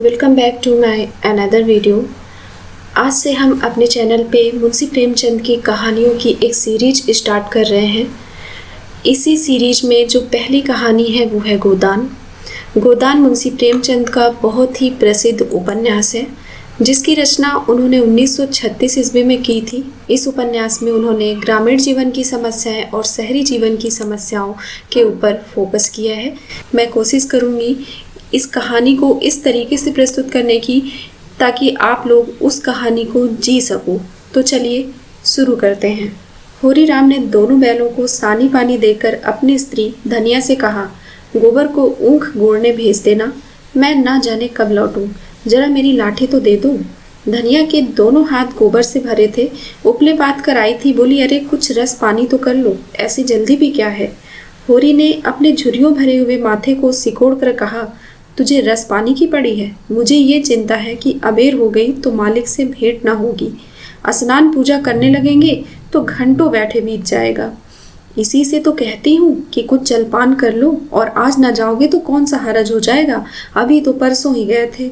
Welcome back to my another video. आज से हम अपने चैनल पे मुंशी प्रेमचंद की कहानियों की एक सीरीज स्टार्ट कर रहे हैं। इसी सीरीज में जो पहली कहानी है वो है गोदान। गोदान मुंशी प्रेमचंद का बहुत ही प्रसिद्ध उपन्यास है जिसकी रचना उन्होंने 1936 ईस्वी में की थी। इस उपन्यास में उन्होंने ग्रामीण जीवन की समस्याएं और शहरी जीवन की समस्याओं के ऊपर फोकस किया है। मैं कोशिश करूँगी इस कहानी को इस तरीके से प्रस्तुत करने की ताकि आप लोग उस कहानी को जी सको। तो चलिए शुरू करते हैं। होरी राम ने दोनों बैलों को सानी पानी देकर अपनी स्त्री धनिया से कहा, गोबर को ऊख गोड़ने भेज देना, मैं ना जाने कब लौटूं, जरा मेरी लाठी तो दे दो। धनिया के दोनों हाथ गोबर से भरे थे, उपले पात कर आई थी। बोली, अरे कुछ रस पानी तो कर लो, ऐसी जल्दी भी क्या है। होरी ने अपने झुर्रियों भरे हुए माथे को सिकोड़ कर कहा, तुझे रस पानी की पड़ी है। मुझे ये चिंता है कि अबेर हो गई तो मालिक से भेंट ना होगी। स्नान पूजा करने लगेंगे तो घंटों बैठे बीत जाएगा। इसी से तो कहती हूँ कि कुछ जलपान कर लो, और आज ना जाओगे तो कौन सा हरज हो जाएगा। अभी तो परसों ही गए थे।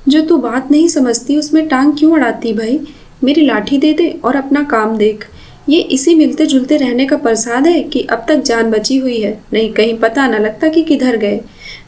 जो तू बात नहीं समझती उसमें टांग क्यों अड़ाती भाई। मेरी लाठी दे दे और अपना काम देख। ये इसी मिलते जुलते रहने का प्रसाद है कि अब तक जान बची हुई है, नहीं कहीं पता न लगता कि किधर गए।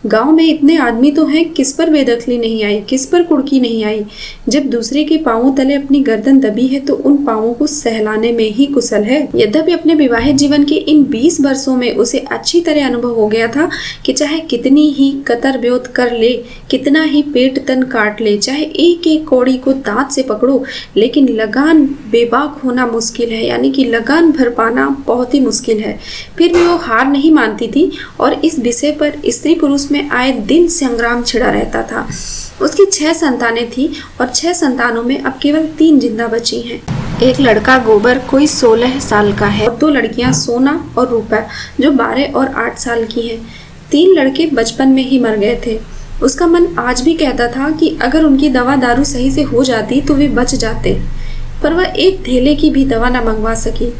गांव में इतने आदमी तो हैं, किस पर बेदखली नहीं आई, किस पर कुड़की नहीं आई। जब दूसरे के पांवों तले अपनी गर्दन दबी है तो उन पांवों को सहलाने में ही कुशल है। यद्यपि अपने विवाहित जीवन के इन 20 वर्षों में उसे अच्छी तरह अनुभव हो गया था कि चाहे कितनी ही कतर ब्योत कर ले, कितना ही पेट तन काट ले, चाहे एक एक कौड़ी को दांत से पकड़ो, लेकिन लगान बेबाक होना मुश्किल है, यानी कि लगान भर पाना बहुत ही मुश्किल है। फिर भी वो हार नहीं मानती थी और इस विषय पर स्त्री पुरुष में आए दिन संग्राम छिड़ा रहता था। उसकी 6 संतानें थी और 6 संतानों में अब केवल 3 जिंदा बची हैं। एक लड़का गोबर कोई 16 साल का है और 2 लड़कियां सोना और रूपा जो 12 और 8 साल की हैं। 3 लड़के बचपन में ही मर गए थे। उसका मन आज भी कहता था कि अगर उनकी दवा दारू सही से हो जाती तो वे बच जाते, पर वह एक धेले की भी दवा न मंगवा सकी।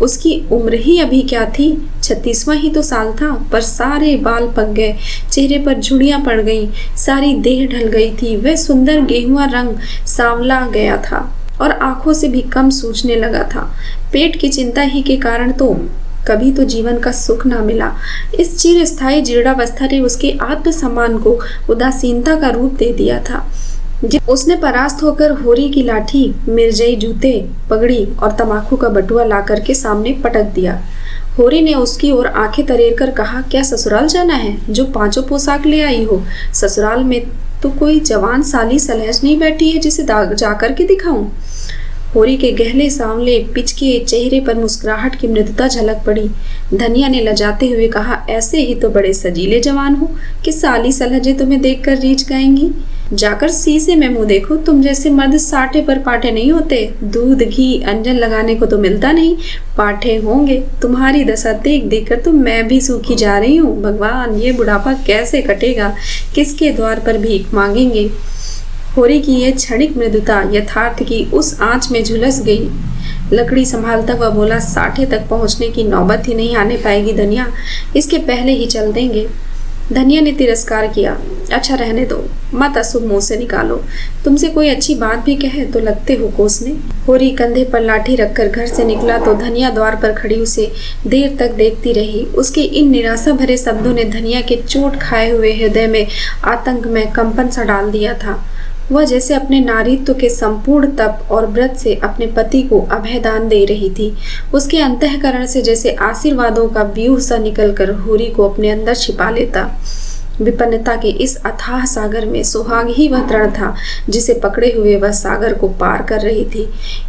उसकी उम्र ही अभी क्या थी, 36वां ही तो साल था, पर सारे बाल पक गए, चेहरे पर झुर्रियां पड़ गईं, सारी देह ढल गई थी। वह सुंदर गेहुआ रंग सांवला गया था और आंखों से भी कम सूझने लगा था। पेट की चिंता ही के कारण तो कभी तो जीवन का सुख ना मिला। इस चिरस्थायी जीर्णावस्था ने उसके आत्मसम्मान को उदासीनता का रूप दे दिया था। उसने परास्त होकर होरी की लाठी, मिर्जई जूते, पगड़ी और तमाकू का बटुआ ला करके सामने पटक दिया। होरी ने उसकी ओर आंखें तरेर कर कहा, क्या ससुराल जाना है जो 5 पोशाक ले आई हो। ससुराल में तो कोई जवान साली सलहज नहीं बैठी है जिसे जाकर के दिखाऊं। होरी के गहले सांवले पिचके चेहरे पर मुस्कुराहट की मृदुता झलक पड़ी। धनिया ने लजाते हुए कहा, ऐसे ही तो बड़े सजीले जवान हो कि साली सलहजे तुम्हें देखकर रीझ गाएंगी। जाकर शीशे में मुंह देखो, तुम जैसे मर्द साठे पर पाठे नहीं होते। दूध घी अंजन लगाने को तो मिलता नहीं, पाठे होंगे। तुम्हारी दशा देख देख कर तो मैं भी सूखी जा रही हूँ। भगवान, ये बुढ़ापा कैसे कटेगा, किसके द्वार पर भीख मांगेंगे। होरी की यह क्षणिक मृदुता यथार्थ की उस आंच में झुलस गई। लकड़ी संभालता हुआ बोला, 60 तक पहुंचने की नौबत ही नहीं आने पाएगी धनिया, इसके पहले ही चल देंगे। धनिया ने तिरस्कार किया, अच्छा रहने दो, मत अशुभ मुंह से निकालो। तुमसे कोई अच्छी बात भी कहे तो लगते हो कोसने। होरी कंधे पर लाठी रखकर घर से निकला तो धनिया द्वार पर खड़ी उसे देर तक देखती रही। उसके इन निराशा भरे शब्दों ने धनिया के चोट खाए हुए हृदय में आतंक में कंपन सा डाल दिया था। वह जैसे अपने नारीत्व के संपूर्ण तप और व्रत से अपने पति को अभयदान दे रही थी। उसके अंतःकरण से जैसे आशीर्वादों का व्यूह सा निकलकर होरी को अपने अंदर छिपा लेता। विपन्नता के इस अथाह सागर में सुहाग ही वह तृण था जिसे पकड़े हुए वह सागर को पार कर रही थी।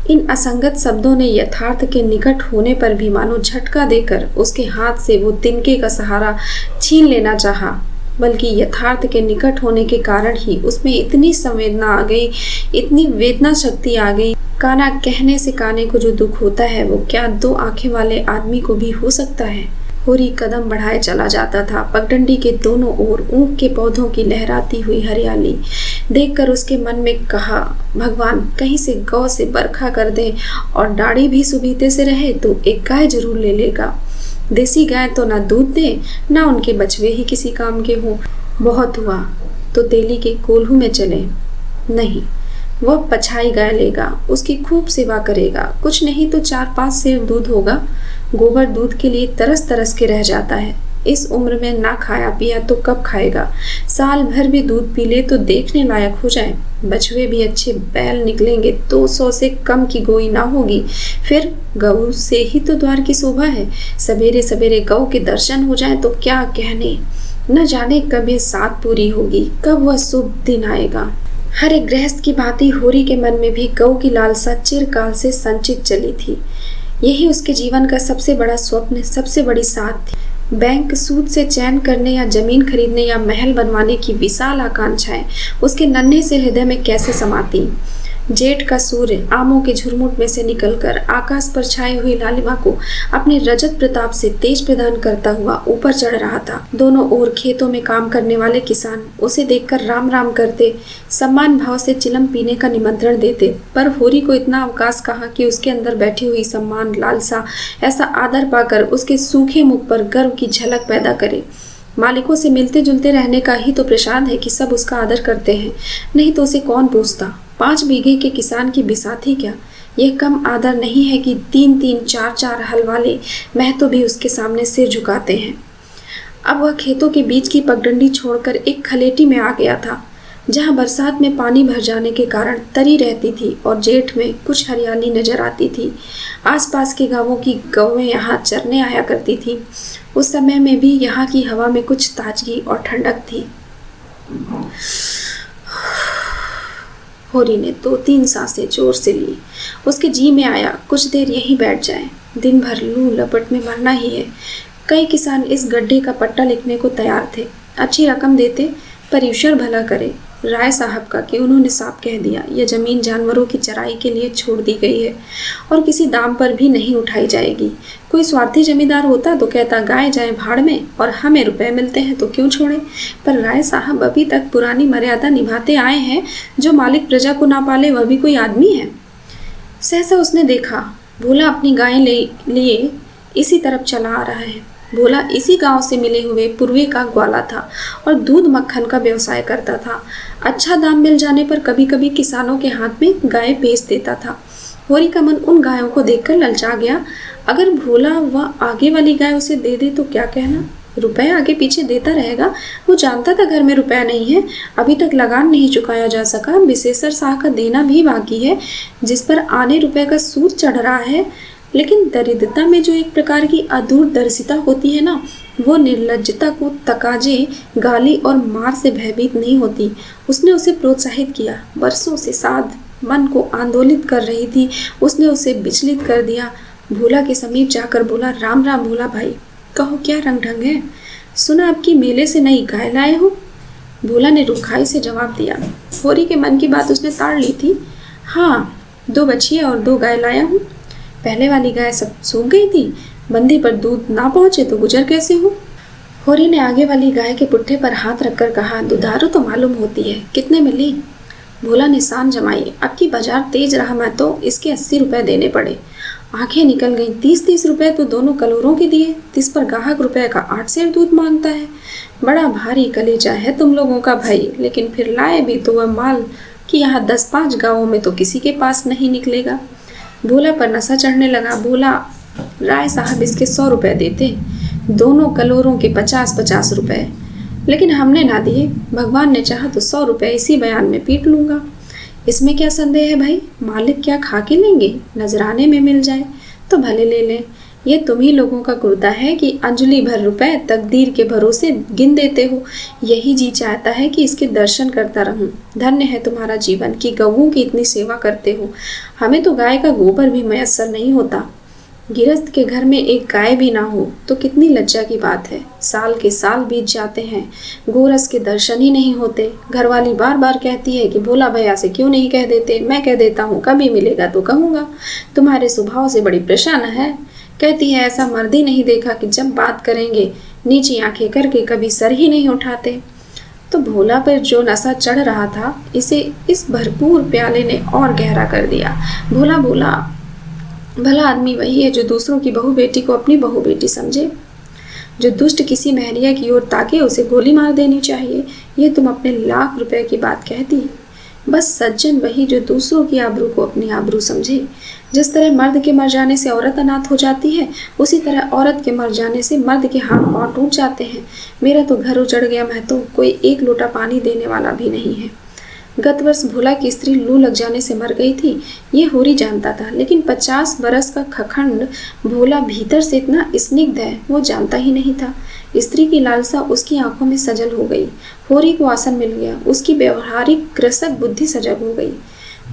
इन असंगत शब्दों ने यथार्थ के निकट होने पर भी मानो झटका देकर उसके हाथ से वो तिनके का सहारा छीन लेना चाहा, बल्कि यथार्थ के निकट होने के कारण ही उसमें इतनी संवेदना आ गई, इतनी वेदना शक्ति आ गई। काना कहने से काने को जो दुख होता है वो क्या 2 आंखें वाले आदमी को भी हो सकता है। होरी कदम बढ़ाए चला जाता था। पगडंडी के दोनों ओर ऊख के पौधों की लहराती हुई हरियाली देखकर उसके मन में कहा, भगवान कहीं से गौ से बरखा कर दे और दाढ़ी भी सुबीते से रहे तो एक गाय जरूर ले लेगा। देसी गाय तो ना दूध दे ना उनके बछवे ही किसी काम के हों। बहुत हुआ, तो तेली के कोल्हू में चले। नहीं, वह पछाई गाय लेगा, उसकी खूब सेवा करेगा, कुछ नहीं तो 4-5 सेर दूध होगा। गोबर दूध के लिए तरस तरस के रह जाता है। इस उम्र में ना खाया पिया तो कब खाएगा? साल भर भी दूध पी ले तो देखने लायक हो जाए। बछुए भी अच्छे बैल निकलेंगे, 200 से कम की गोई ना होगी। फिर गऊ से ही तो द्वार की शोभा है। सवेरे सवेरे गऊ के दर्शन हो जाए तो क्या कहने। न जाने कब ये साथ पूरी होगी, कब वह शुभ दिन आएगा। हर एक गृहस्थ की भांति होरी के मन में भी गऊ की लालसा चिरकाल से संचित चली थी। यही उसके जीवन का सबसे बड़ा स्वप्न, सबसे बड़ी साथ थी। बैंक सूद से चैन करने या जमीन खरीदने या महल बनवाने की विशाल आकांक्षाएं उसके नन्हे से हृदय में कैसे समाती। जेठ का सूर्य आमों के झुरमुट में से निकलकर आकाश पर छाई हुई लालिमा को अपने रजत प्रताप से तेज प्रदान करता हुआ ऊपर चढ़ रहा था। दोनों ओर खेतों में काम करने वाले किसान उसे देखकर राम राम करते, सम्मान भाव से चिलम पीने का निमंत्रण देते। पर होरी को इतना अवकाश कहाँ कि उसके अंदर बैठी हुई सम्मान लालसा ऐसा आदर पाकर उसके सूखे मुख पर गर्व की झलक पैदा करे। मालिकों से मिलते जुलते रहने का ही तो प्रसाद है कि सब उसका आदर करते हैं, नहीं तो उसे कौन पूछता। 5 बीघे के किसान की बिसाती क्या? यह कम आदर नहीं है कि 3-3, 4-4 हल वाले महतो भी उसके सामने सिर झुकाते हैं। अब वह खेतों के बीच की पगडंडी छोड़कर एक खलेटी में आ गया था, जहाँ बरसात में पानी भर जाने के कारण तरी रहती थी और जेठ में कुछ हरियाली नजर आती थी। आसपास के गांवों की गौएं यहाँ चरने आया करती थी। उस समय में भी यहाँ की हवा में कुछ ताजगी और ठंडक थी। होरी ने 2-3 सांसें जोर से ली। उसके जी में आया कुछ देर यहीं बैठ जाए, दिन भर लू लपट में मरना ही है। कई किसान इस गड्ढे का पट्टा लिखने को तैयार थे, अच्छी रकम देते, पर ईश्वर भला करे राय साहब का कि उन्होंने साफ कह दिया यह जमीन जानवरों की चराई के लिए छोड़ दी गई है और किसी दाम पर भी नहीं उठाई जाएगी। कोई स्वार्थी जमींदार होता तो कहता गाय जाए भाड़ में और हमें रुपए मिलते हैं तो क्यों छोड़े। पर राय साहब अभी तक पुरानी मर्यादा निभाते आए हैं। जो मालिक प्रजा को ना पाले वह भी कोई आदमी है। सहसा उसने देखा भोला अपनी गायें लिए इसी तरफ चला आ रहा है। भोला इसी गांव से मिले हुए पूर्वी का ग्वाला था और दूध मक्खन का व्यवसाय करता था। अच्छा दाम मिल जाने पर कभी कभी किसानों के हाथ में गाय बेच देता था। होरी का मन उन गायों को देखकर ललचा गया। अगर भोला वह आगे वाली गाय उसे दे दे तो क्या कहना। रुपए आगे पीछे देता रहेगा। वो जानता था घर में रुपया नहीं है, अभी तक लगान नहीं चुकाया जा सका, विशेषर शाह का देना भी बाकी है जिस पर आने रुपए का सूद चढ़ रहा है। लेकिन दरिद्रता में जो एक प्रकार की अदूरदर्शिता होती है ना, वो निर्लज्जता को तकाजे, गाली और मार से भयभीत नहीं होती। उसने उसे प्रोत्साहित किया। बरसों से साध मन को आंदोलित कर रही थी, उसने उसे विचलित कर दिया। भोला के समीप जाकर बोला, राम राम भोला भाई, कहो क्या रंग ढंग है? सुना आपकी मेले से नई गाय लाए हो? भोला ने रुखाई से जवाब दिया। होरी के मन की बात उसने ताड़ ली थी। हाँ, 2 बछिया और 2 गाय लाया हूँ। पहले वाली गाय सब सूख गई थी, बंदी पर दूध ना पहुंचे तो गुजर कैसे हो? होरी ने आगे वाली गाय के पुट्ठे पर हाथ रखकर कहा, दुधारू तो मालूम होती है, कितने में ली? भोला ने सान जमाई। अब की बाजार तेज रहा मैं तो इसके 80 रुपए देने पड़े। आंखें निकल गईं। 30-30 रुपए तो दोनों कलोरों के दिए, जिस पर ग्राहक रुपए का 8 सेर दूध मांगता है। बड़ा भारी कलेजा है तुम लोगों का भाई, लेकिन फिर लाए भी तो वह माल कि यहाँ 10-5 गाँवों में तो किसी के पास नहीं निकलेगा। भोला पर नशा चढ़ने लगा। बोला, राय साहब इसके 100 रुपए देते, दोनों कलोरों के 50-50 रुपए, लेकिन हमने ना दिए। भगवान ने चाहा तो 100 रुपए इसी बयान में पीट लूँगा। इसमें क्या संदेह है भाई? मालिक क्या खा के लेंगे? नजराने में मिल जाए तो भले ले लें। ये तुम ही लोगों का कुर्ता है कि अंजलि भर रुपए तकदीर के भरोसे गिन देते हो। यही जी चाहता है कि इसके दर्शन करता रहूं। धन्य है तुम्हारा जीवन कि गऊओं की इतनी सेवा करते हो। हमें तो गाय का गोबर भी मयस्सर नहीं होता। गिरस्त के घर में एक गाय भी ना हो तो कितनी लज्जा की बात है। साल के साल बीत जाते हैं, गोरस के दर्शन ही नहीं होते। घरवाली बार बार कहती है कि भोला भैया से क्यों नहीं कह देते। मैं कह देता हूँ, कभी मिलेगा तो कहूँगा। तुम्हारे स्वभाव से बड़ी प्रसन्न है। कहती है ऐसा मर्द ही नहीं देखा कि जब बात करेंगे नीची आंखें करके कभी सर ही नहीं उठाते। तो भोला पर जो नशा चढ़ रहा था, इसे इस भरपूर प्याले ने और गहरा कर दिया। भोला बोला, भला आदमी वही है जो दूसरों की बहू बेटी को अपनी बहू बेटी समझे। जो दुष्ट किसी महरिया की ओर ताके उसे गोली मार देनी चाहिए। ये तुम अपने लाख रुपए की बात कहती। बस सज्जन वही जो दूसरों की आबरू को अपनी आबरू समझे। जिस तरह मर्द के मर जाने से औरत अनाथ हो जाती है, उसी तरह औरत के मर जाने से मर्द के हाथ पांव टूट जाते हैं। मेरा तो घर उजड़ गया, मैं तो कोई एक लोटा पानी देने वाला भी नहीं है। गत वर्ष भोला की स्त्री लू लग जाने से मर गई थी, ये होरी जानता था, लेकिन 50 बरस का खखंड भोला भीतर से इतना स्निग्ध है वो जानता ही नहीं था। स्त्री की लालसा उसकी आंखों में सजल हो गई। होरी को आसन मिल गया, उसकी व्यवहारिक कृषक बुद्धि सजग हो गई।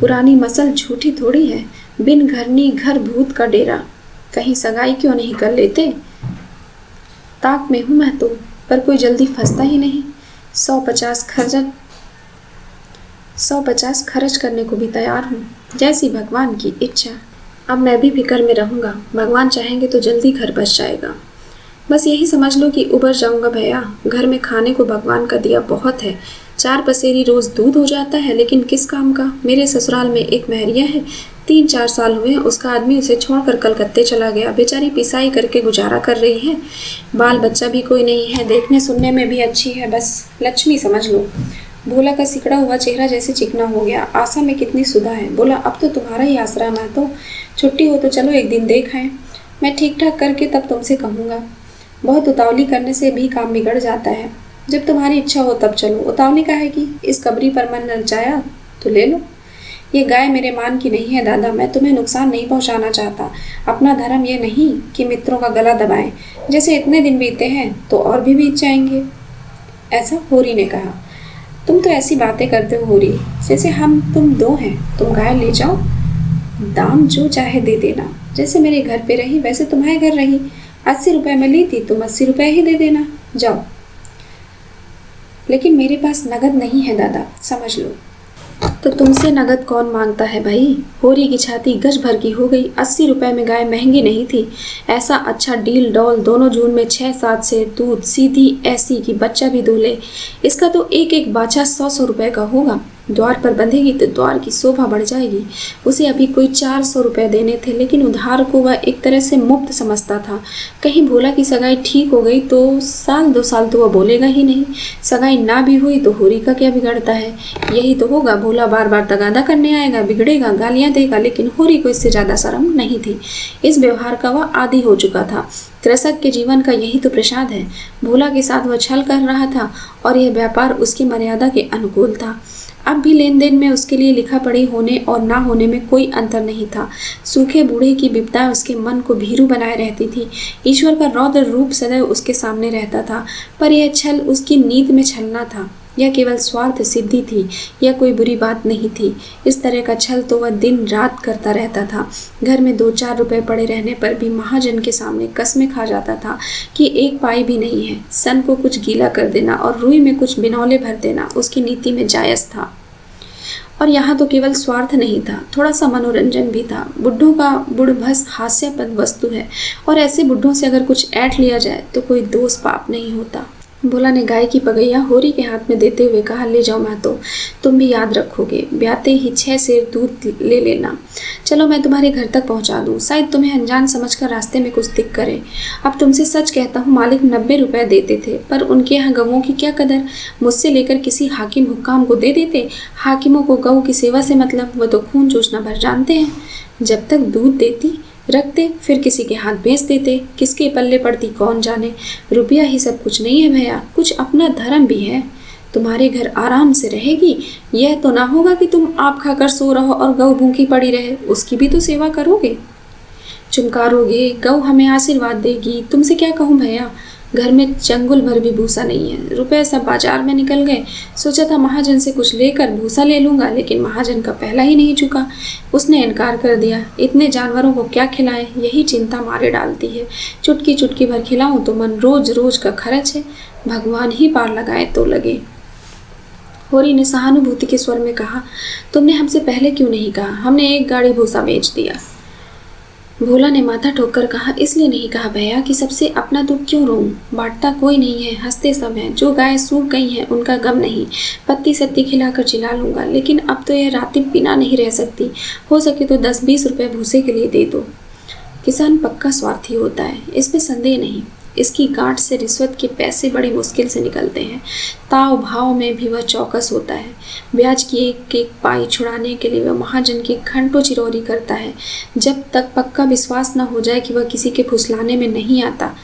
पुरानी मसल झूठी थोड़ी है, बिन घरनी घर भूत का डेरा। कहीं सगाई क्यों नहीं कर लेते? ताक में हूं मैं तो, पर कोई जल्दी फंसता ही नहीं। 150 खर्च करने को भी तैयार हूँ, जैसी भगवान की इच्छा। अब मैं भी फिक्र में रहूँगा, भगवान चाहेंगे तो जल्दी घर बस जाएगा। बस यही समझ लो कि उबर जाऊँगा भैया। घर में खाने को भगवान का दिया बहुत है, 4 पसेरी रोज़ दूध हो जाता है, लेकिन किस काम का। मेरे ससुराल में एक महरिया है, 3-4 साल हुए उसका आदमी उसे छोड़कर कलकत्ते चला गया। बेचारी पिसाई करके गुजारा कर रही है। बाल बच्चा भी कोई नहीं है, देखने सुनने में भी अच्छी है, बस लक्ष्मी समझ लो। भोला का सिकड़ा हुआ चेहरा जैसे चिकना हो गया। आशा में कितनी सुधा है। बोला, अब तो तुम्हारा ही आसरा, मैं तो छुट्टी हो तो चलो एक दिन देख आए। मैं ठीक ठाक करके तब तुमसे कहूँगा। बहुत उतावली करने से भी काम बिगड़ जाता है। जब तुम्हारी इच्छा हो तब चलो। उतावली का है कि इस कबरी पर मन नचाया तो ले लो। ये गाय मेरे मान की नहीं है दादा, मैं तुम्हें नुकसान नहीं पहुंचाना चाहता। अपना धर्म ये नहीं कि मित्रों का गला दबाएं। जैसे इतने दिन बीते हैं तो और भी बीत जाएंगे। ऐसा होरी ने कहा। तुम तो ऐसी बातें करते हो होरी, जैसे हम तुम दो हैं। तुम गाय ले जाओ, दाम जो चाहे दे देना। जैसे मेरे घर पे रही वैसे तुम्हारे घर रही। 80 रुपए में ली थी, तुम 80 रुपए ही दे देना, जाओ। लेकिन मेरे पास नगद नहीं है दादा, समझ लो। तो तुमसे नगद कौन मांगता है भाई? होरी की छाती गज भर की हो गई। 80 रुपए में गाय महंगी नहीं थी। ऐसा अच्छा डील डॉल दोनों जून में 6-7 से दूध सीधी ऐसी कि बच्चा भी दूल्हे। इसका तो एक एक बाछा 100-100 रुपए का होगा। द्वार पर बंधेगी तो द्वार की शोभा बढ़ जाएगी। उसे अभी कोई 400 रुपए देने थे, लेकिन उधार को वह एक तरह से मुफ्त समझता था। कहीं भोला की सगाई ठीक हो गई तो 1-2 साल तो वह बोलेगा ही नहीं। सगाई ना भी हुई तो होरी का क्या बिगड़ता है? यही तो होगा, भोला बार बार तगादा करने आएगा, बिगड़ेगा, गालियां देगा, लेकिन होरी को इससे ज्यादा शर्म नहीं थी। इस व्यवहार का वह आदी हो चुका था। कृषक के जीवन का यही तो प्रसाद है। भोला के साथ वह छल कर रहा था और यह व्यापार उसकी मर्यादा के अनुकूल था। अब भी लेन देन में उसके लिए लिखा पढ़ी होने और ना होने में कोई अंतर नहीं था। सूखे बूढ़े की विपदाएं उसके मन को भीरू बनाए रहती थी। ईश्वर का रौद्र रूप सदैव उसके सामने रहता था, पर यह छल उसकी नींद में छलना था। यह केवल स्वार्थ सिद्धि थी, यह कोई बुरी बात नहीं थी। इस तरह का छल तो वह दिन रात करता रहता था। घर में 2-4 रुपए पड़े रहने पर भी महाजन के सामने कसमें खा जाता था कि 1 पाई भी नहीं है। सन को कुछ गीला कर देना और रुई में कुछ बिनौले भर देना उसकी नीति में जायज़ था। और यहाँ तो केवल स्वार्थ नहीं था, थोड़ा सा मनोरंजन भी था। बुढ़ों का बुढ़भस हास्यास्पद वस्तु है, और ऐसे बुढ़ों से अगर कुछ ऐंठ लिया जाए तो कोई दोष पाप नहीं होता। भोला ने गाय की पगैया होरी के हाथ में देते हुए कहा, ले जाओ महतो, तुम भी याद रखोगे। ब्याते ही 6 सेर दूध ले लेना। चलो मैं तुम्हारे घर तक पहुंचा दूं, शायद तुम्हें अनजान समझकर रास्ते में कुछ दिख करे। अब तुमसे सच कहता हूँ, मालिक 90 रुपए देते थे, पर उनके यहाँ गवों की क्या कदर। मुझसे लेकर किसी हाकिम हुक्काम को दे देते। हाकिमों को गऊ की सेवा से मतलब, वो तो खून चूसना भर जानते हैं। जब तक दूध देती रखते, फिर किसी के हाथ बेच देते। किसके पल्ले पड़ती कौन जाने। रुपया ही सब कुछ नहीं है भैया, कुछ अपना धर्म भी है। तुम्हारे घर आराम से रहेगी, यह तो ना होगा कि तुम आप खाकर सो रहो और गऊ भूखी पड़ी रहे। उसकी भी तो सेवा करोगे, चुमकारोगे, गऊ हमें आशीर्वाद देगी। तुमसे क्या कहूँ भैया, घर में चंगुल भर भी भूसा नहीं है। रुपए सब बाजार में निकल गए। सोचा था महाजन से कुछ लेकर भूसा ले लूँगा, लेकिन महाजन का पहला ही नहीं चुका। उसने इनकार कर दिया। इतने जानवरों को क्या खिलाएं, यही चिंता मारे डालती है। चुटकी चुटकी भर खिलाऊं तो मन रोज रोज का खर्च है। भगवान ही पार लगाए तो लगे। होरी ने सहानुभूति के स्वर में कहा, तुमने हमसे पहले क्यों नहीं कहा? हमने 1 गाड़ी भूसा बेच दिया। भोला ने माथा ठोककर कहा, इसलिए नहीं कहा भैया कि सबसे अपना दुख क्यों रोऊं। बांटता कोई नहीं है, हंसते सब हैं। जो गाय सूख गई हैं उनका गम नहीं। पत्ती सत्ती खिलाकर चिल्ला लूंगा, लेकिन अब तो यह राती बिना नहीं रह सकती। हो सके तो 10-20 रुपए भूसे के लिए दे दो। किसान पक्का स्वार्थी होता है, इसमें संदेह नहीं। इसकी गांठ से रिश्वत के पैसे बड़ी मुश्किल से निकलते हैं। ताव भाव में भी वह चौकस होता है। ब्याज की एक एक पाई छुड़ाने के लिए वह महाजन की घंटों चिरौरी करता है, जब तक पक्का विश्वास न हो जाए कि वह किसी के फुसलाने में नहीं आता।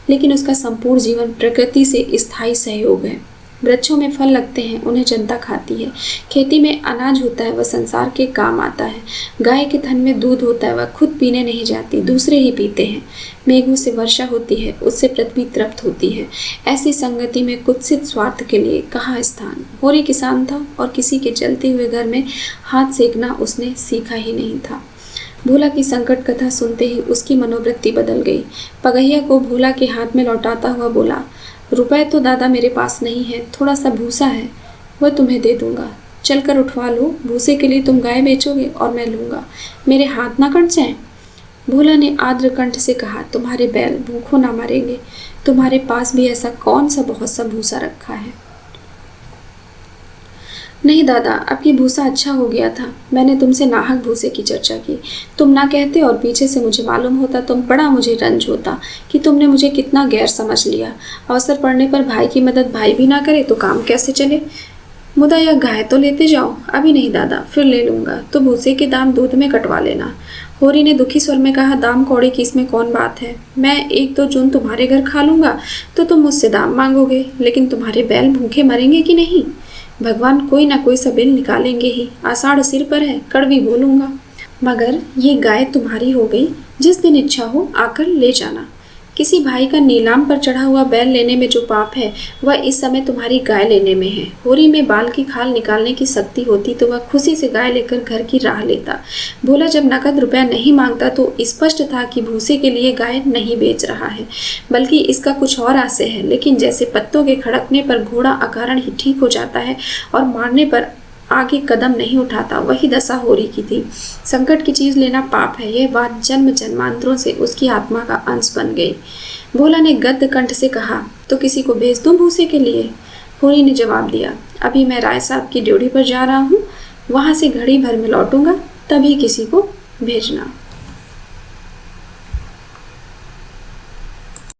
लेकिन उसका संपूर्ण जीवन प्रकृति से स्थायी सहयोग है। वृक्षों में फल लगते हैं, उन्हें जनता खाती है। खेती में अनाज होता है, वह संसार के काम आता है। गाय के थन में दूध होता है, वह खुद पीने नहीं जाती, दूसरे ही पीते हैं। मेघों से वर्षा होती है, उससे पृथ्वी तृप्त होती है। ऐसी संगति में कुत्सित स्वार्थ के लिए कहाँ स्थान। होरी किसान था और किसी के जलते हुए घर में हाथ सेकना उसने सीखा ही नहीं था। भोला की संकट कथा सुनते ही उसकी मनोवृत्ति बदल गई। पगहिया को भोला के हाथ में लौटाता हुआ बोला, रुपए तो दादा मेरे पास नहीं है, थोड़ा सा भूसा है, वह तुम्हें दे दूंगा। चलकर उठवा लो, भूसे के लिए तुम गाय बेचोगे और मैं लूँगा, मेरे हाथ ना कट जाएं। भोला ने आर्द्र कंठ से कहा, तुम्हारे बैल भूखों ना मरेंगे, तुम्हारे पास भी ऐसा कौन सा बहुत सा भूसा रखा है। नहीं दादा, अब ये भूसा अच्छा हो गया था, मैंने तुमसे नाहक भूसे की चर्चा की। तुम ना कहते और पीछे से मुझे मालूम होता तो बड़ा मुझे रंज होता कि तुमने मुझे कितना गैर समझ लिया। अवसर पड़ने पर भाई की मदद भाई भी ना करे तो काम कैसे चले। मुदा यह गाय तो लेते जाओ। अभी नहीं दादा, फिर ले लूँगा, तो भूसे के दाम दूध में कटवा लेना। होरी ने दुखी स्वर में कहा, दाम कौड़ी की इसमें कौन बात है। मैं 1-2 जून तुम्हारे घर खा लूँगा तो तुम मुझसे दाम मांगोगे, लेकिन तुम्हारे बैल भूखे मरेंगे कि नहीं। भगवान कोई ना कोई सबेल निकालेंगे ही। आषाढ़ सिर पर है, कड़वी बोलूँगा। मगर ये गाय तुम्हारी हो गई, जिस दिन इच्छा हो आकर ले जाना। किसी भाई का नीलाम पर चढ़ा हुआ बैल लेने में जो पाप है, वह इस समय तुम्हारी गाय लेने में है। होरी में बाल की खाल निकालने की शक्ति होती तो वह खुशी से गाय लेकर घर की राह लेता। भोला जब नकद रुपया नहीं मांगता तो स्पष्ट था कि भूसे के लिए गाय नहीं बेच रहा है, बल्कि इसका कुछ और आशय है। लेकिन जैसे पत्तों के खड़कने पर घोड़ा अकारण ही ठीक हो जाता है और मारने पर आगे कदम नहीं उठाता, वही दशा होरी की थी। संकट की चीज लेना पाप है, यह बात जन्म जन्मांतरों से उसकी आत्मा का अंश बन गई। भोला ने गद्य कंठ से कहा, तो किसी को भेज दूं भूसे के लिए। होरी ने जवाब दिया, अभी मैं राय साहब की ड्योढ़ी पर जा रहा हूँ, वहां से घड़ी भर में लौटूंगा, तभी किसी को भेजना।